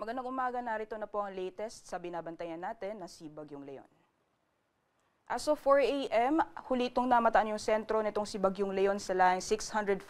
Magandang umaga, narito na po ang latest sa binabantayan natin na si Bagyong Leon. As of 4 a.m., huli itong namataan yung sentro nitong si Bagyong Leon sa layang 645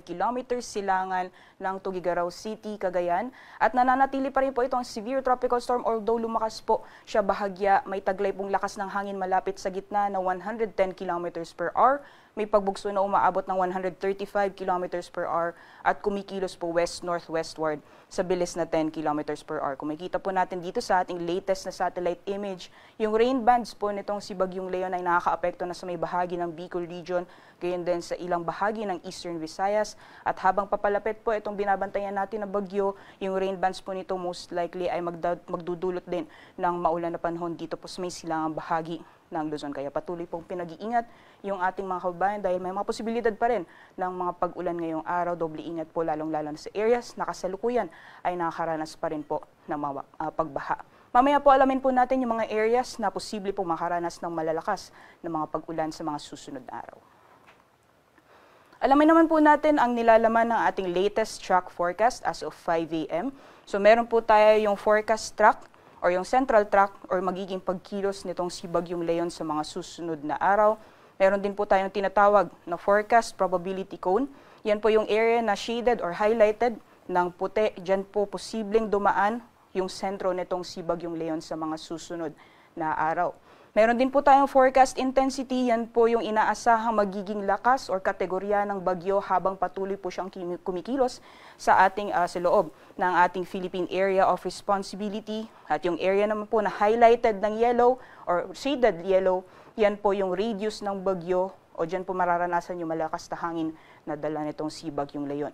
kilometers silangan ng Tuguegarao City, Cagayan. At nananatili pa rin po itong severe tropical storm, although lumakas po siya bahagya. May taglay pong lakas ng hangin malapit sa gitna na 110 kilometers per hour. May pagbugso na umaabot ng 135 kilometers per hour at kumikilos po west-northwestward sa bilis na 10 kilometers per hour. Kung makikita po natin dito sa ating latest na satellite image, yung rain bands po nitong si Bagyong Leon ay nakakaapekto na sa may bahagi ng Bicol Region, gayon din sa ilang bahagi ng Eastern Visayas. At habang papalapit po itong binabantayan natin na bagyo, yung rain bands po nito most likely ay magdudulot din ng maulan na panahon dito po sa may silangang bahagi ng Luzon. Kaya patuloy pong pinag-iingat yung ating mga kababayan dahil may mga posibilidad pa rin ng mga pag-ulan ngayong araw. Doble ingat po lalong-lalo na sa areas na kasalukuyan ay nakakaranas pa rin po ng mga pagbaha. Mamaya po alamin po natin yung mga areas na posible po makaranas ng malalakas na mga pag-ulan sa mga susunod na araw. Alamin naman po natin ang nilalaman ng ating latest track forecast as of 5 a.m. So meron po tayo yung forecast track or yung central track or magiging pagkilos nitong si Bagyong Leon sa mga susunod na araw. Meron din po tayong tinatawag na forecast probability cone. Yan po yung area na shaded or highlighted ng puti. Diyan po posibleng dumaan yung sentro nitong si Bagyong Leon sa mga susunod na araw. Meron din po tayong forecast intensity. Yan po yung inaasahang magiging lakas or kategorya ng bagyo habang patuloy po siyang kumikilos sa sa loob ng ating Philippine Area of Responsibility. At yung area naman po na highlighted ng yellow or shaded yellow, yan po yung radius ng bagyo o dyan po mararanasan yung malakas na hangin na dala nitong si Bagyong Leon.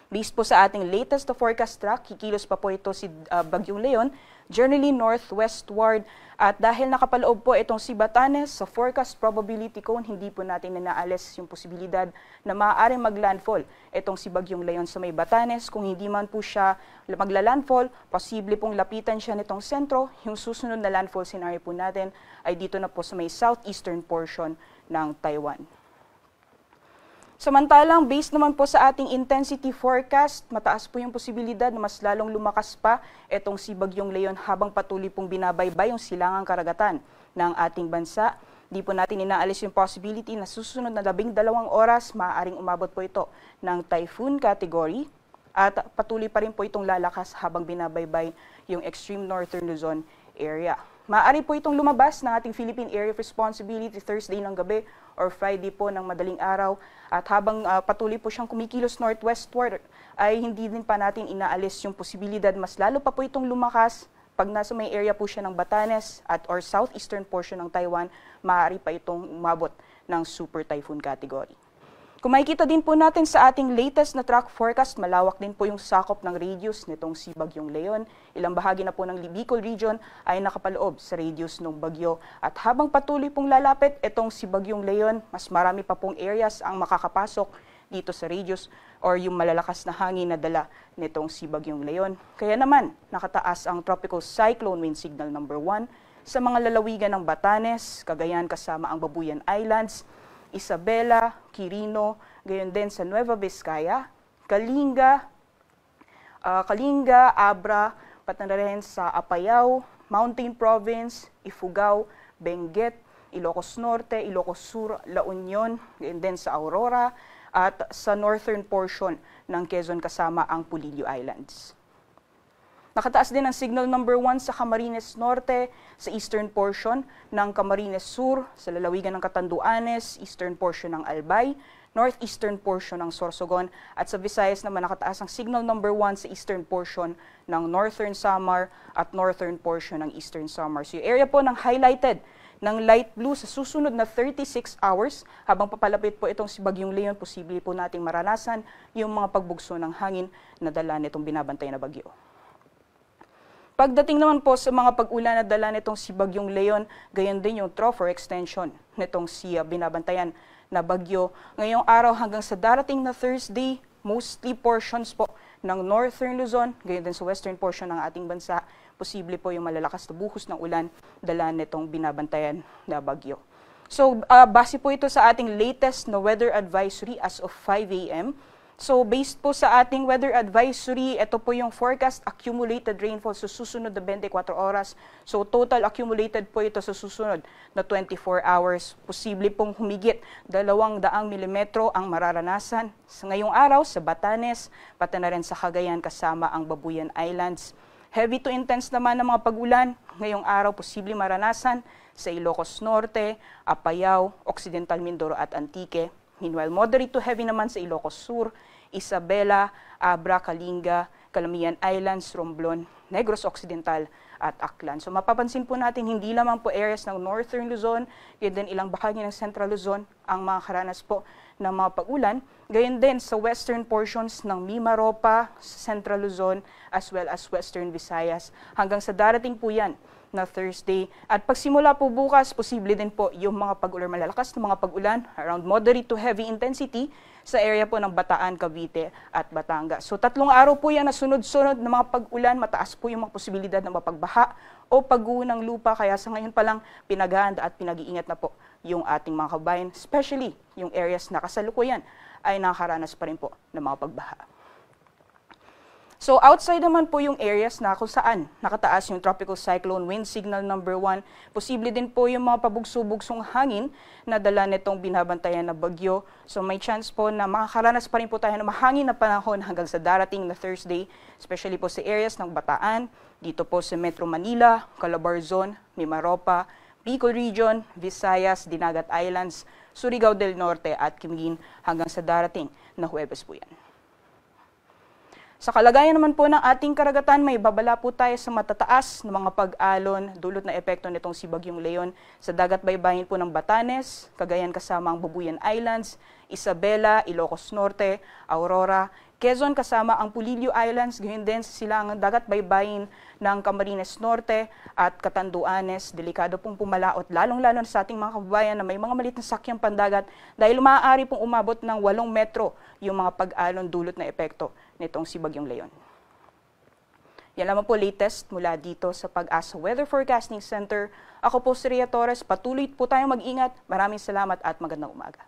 Based po sa ating latest na forecast track, kikilos pa po ito si Bagyong Leon, generally northwestward. At dahil nakapaloob po itong si Batanes sa forecast probability cone, hindi po natin ninaalis yung posibilidad na maaaring maglandfall itong si Bagyong Leon sa may Batanes. Kung hindi man po siya maglalandfall, posible pong lapitan siya nitong sentro. Yung susunod na landfall scenario po natin ay dito na po sa may southeastern portion ng Taiwan. Samantalang, based naman po sa ating intensity forecast, mataas po yung posibilidad na mas lalong lumakas pa itong si Bagyong Leon habang patuloy pong binabaybay yung silangang karagatan ng ating bansa. Di po natin inaalis yung possibility na susunod na 12 oras, maaaring umabot po ito ng typhoon category at patuloy pa rin po itong lalakas habang binabaybay yung extreme northern Luzon area. Maaari po itong lumabas ng ating Philippine Area of Responsibility Thursday ng gabi or Friday po ng madaling araw. At habang patuloy po siyang kumikilos northwestward, ay hindi din pa natin inaalis yung posibilidad mas lalo pa po itong lumakas pag nasa may area po siya ng Batanes at or southeastern portion ng Taiwan, maaari pa itong umabot ng super typhoon category. Kung makikita din po natin sa ating latest na track forecast, malawak din po yung sakop ng radius nitong si Bagyong Leon. Ilang bahagi na po ng Bicol Region ay nakapaloob sa radius ng bagyo. At habang patuloy pong lalapit itong si Bagyong Leon, mas marami pa pong areas ang makakapasok dito sa radius or yung malalakas na hangin na dala nitong si Bagyong Leon. Kaya naman, nakataas ang Tropical Cyclone Wind Signal number 1 sa mga lalawigan ng Batanes, Cagayan kasama ang Babuyan Islands, Isabela, Quirino, gayon din sa Nueva Vizcaya, Kalinga, Abra, pati na rin sa Apayao, Mountain Province, Ifugao, Benguet, Ilocos Norte, Ilocos Sur, La Union, gayon din sa Aurora, at sa northern portion ng Quezon kasama ang Pulilio Islands. Nakataas din ang signal number 1 sa Camarines Norte, sa eastern portion ng Camarines Sur, sa lalawigan ng Catanduanes, eastern portion ng Albay, northeastern portion ng Sorsogon, at sa Visayas naman nakataas ang signal number 1 sa eastern portion ng Northern Samar at northern portion ng Eastern Samar. So yung area po ng highlighted ng light blue sa susunod na 36 hours, habang papalapit po itong si Bagyong Leon, posible po nating maranasan yung mga pagbugso ng hangin na dala nitong binabantay na bagyo. Pagdating naman po sa mga pag-ulan na dala nitong si Bagyong Leon, gayon din yung trough or extension nitong si binabantayan na bagyo. Ngayong araw hanggang sa darating na Thursday, mostly portions po ng northern Luzon, gayon din sa western portion ng ating bansa, posible po yung malalakas na buhos ng ulan dala nitong binabantayan na bagyo. So, base po ito sa ating latest na weather advisory as of 5 a.m., So based po sa ating weather advisory, ito po yung forecast accumulated rainfall sa susunod na 24 oras. So total accumulated po ito sa susunod na 24 hours. Posible pong humigit 200 milimetro ang mararanasan sa ngayong araw sa Batanes, pati na rin sa Cagayan kasama ang Babuyan Islands. Heavy to intense naman ang mga pag-ulan. Ngayong araw posible maranasan sa Ilocos Norte, Apayao, Occidental Mindoro at Antique. Meanwhile, moderate to heavy naman sa Ilocos Sur, Isabela, Abra, Kalinga, Calamian Islands, Romblon, Negros Occidental at Aklan. So mapapansin po natin hindi lamang po areas ng Northern Luzon, yun din ilang bahagi ng Central Luzon ang mga karanas po ng mga pag-ulan. Gayon din sa western portions ng Mimaropa, Central Luzon, as well as Western Visayas. Hanggang sa darating po yan na Thursday. At pagsimula po bukas, posible din po yung mga pag-ulan, malalakas na mga pag-ulan around moderate to heavy intensity sa area po ng Bataan, Cavite at Batangas. So 3 araw po yan na sunod-sunod na mga pag-ulan, mataas po yung mga posibilidad ng mapagbaha o pagguho ng lupa. Kaya sa ngayon pa lang pinag-aanda at pinag-iingat na po yung ating mga kabayan, especially yung areas na kasalukuyan ay nakakaranas pa rin po ng mga pagbaha. So outside naman po yung areas na kung saan nakataas yung tropical cyclone wind signal number 1, posible din po yung mga pabugso-bugsong hangin na dala nitong binabantayan na bagyo. So may chance po na makakaranas pa rin po tayo ng mahangin na panahon hanggang sa darating na Thursday, especially po sa areas ng Bataan, dito po sa Metro Manila, Calabarzon, Mimaropa, Bicol Region, Visayas, Dinagat Islands, Surigao del Norte at Camiguin hanggang sa darating na Huwebes po yan. Sa kalagayan naman po ng ating karagatan, may babala po tayo sa matataas na mga pag-alon, dulot na epekto nitong si Bagyong Leon sa dagat baybayin po ng Batanes, Cagayan kasama ang Babuyan Islands, Isabela, Ilocos Norte, Aurora, Quezon kasama ang Pulilio Islands, gayon din sa silangang dagat baybayin ng Camarines Norte at Catanduanes. Delikado pong pumalaot, lalong-lalo sa ating mga kababayan na may mga maliit na sakyang pandagat dahil maaari pong umabot ng 8 metro yung mga pag-alon dulot na epekto nitong si Bagyong Leon. Yan lamang po latest mula dito sa Pag-asa Weather Forecasting Center. Ako po si Rhea Torres, patuloy po tayong mag-ingat. Maraming salamat at magandang umaga.